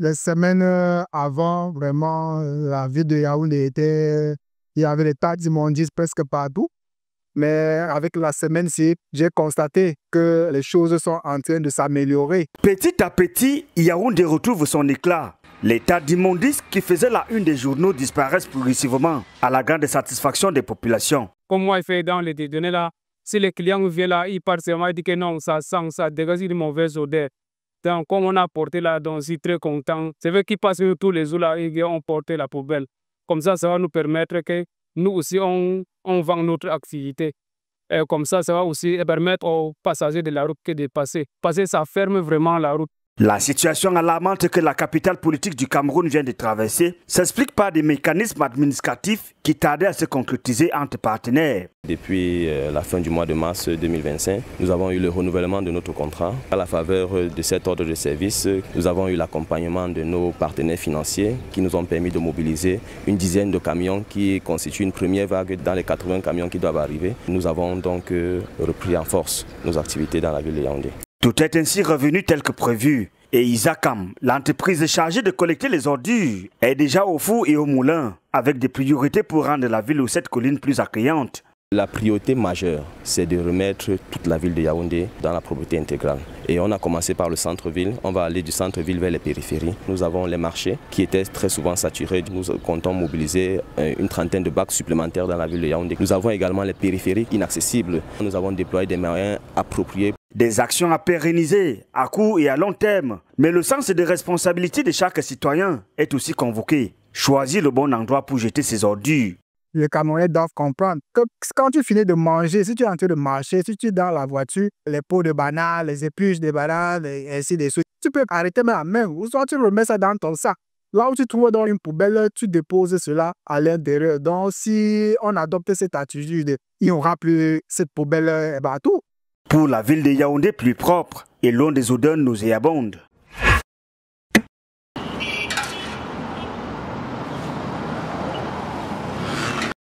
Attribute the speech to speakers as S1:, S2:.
S1: Les semaines avant, vraiment, la ville de Yaoundé était... Il y avait des tas d'immondices presque partout. Mais avec la semaine-ci, j'ai constaté que les choses sont en train de s'améliorer.
S2: Petit à petit, Yaoundé retrouve son éclat. Les tas d'immondices qui faisaient la une des journaux disparaissent progressivement, à la grande satisfaction des populations.
S3: Comme moi, je fais dans les données là, si les clients viennent là, ils partent seulement, ils disent que non, ça sent, ça dégage une mauvaise odeur. Donc, comme on a porté là, donc je suis très content. C'est vrai qu'ils passent tous les jours là, ils ont porté la poubelle. Comme ça va nous permettre que nous aussi, on vend notre activité. Et comme ça va aussi permettre aux passagers de la route de passer. Parce que ça ferme vraiment la route.
S2: La situation alarmante que la capitale politique du Cameroun vient de traverser s'explique par des mécanismes administratifs qui tardaient à se concrétiser entre partenaires.
S4: Depuis la fin du mois de mars 2025, nous avons eu le renouvellement de notre contrat. À la faveur de cet ordre de service, nous avons eu l'accompagnement de nos partenaires financiers qui nous ont permis de mobiliser une dizaine de camions qui constituent une première vague dans les 80 camions qui doivent arriver. Nous avons donc repris en force nos activités dans la ville de Yaoundé.
S2: Tout est ainsi revenu tel que prévu. Et Isakam, l'entreprise chargée de collecter les ordures, est déjà au four et au moulin, avec des priorités pour rendre la ville aux 7 collines plus accueillante.
S4: La priorité majeure, c'est de remettre toute la ville de Yaoundé dans la propriété intégrale. Et on a commencé par le centre-ville, on va aller du centre-ville vers les périphéries. Nous avons les marchés qui étaient très souvent saturés. Nous comptons mobiliser une trentaine de bacs supplémentaires dans la ville de Yaoundé. Nous avons également les périphériques inaccessibles. Nous avons déployé des moyens appropriés.
S2: Des actions à pérenniser à court et à long terme. Mais le sens de responsabilité de chaque citoyen est aussi convoqué. Choisir le bon endroit pour jeter ses ordures.
S1: Les Camerounais doivent comprendre que quand tu finis de manger, si tu es en train de marcher, si tu es dans la voiture, les pots de bananes, les épluches de bananes, et ainsi de suite, tu peux arrêter même la main ou soit tu remets ça dans ton sac. Là où tu trouves dans une poubelle, tu déposes cela à l'intérieur. Donc, si on adopte cette attitude, il n'y aura plus cette poubelle partout.
S2: Pour la ville de Yaoundé plus propre et loin des odeurs nauséabondes.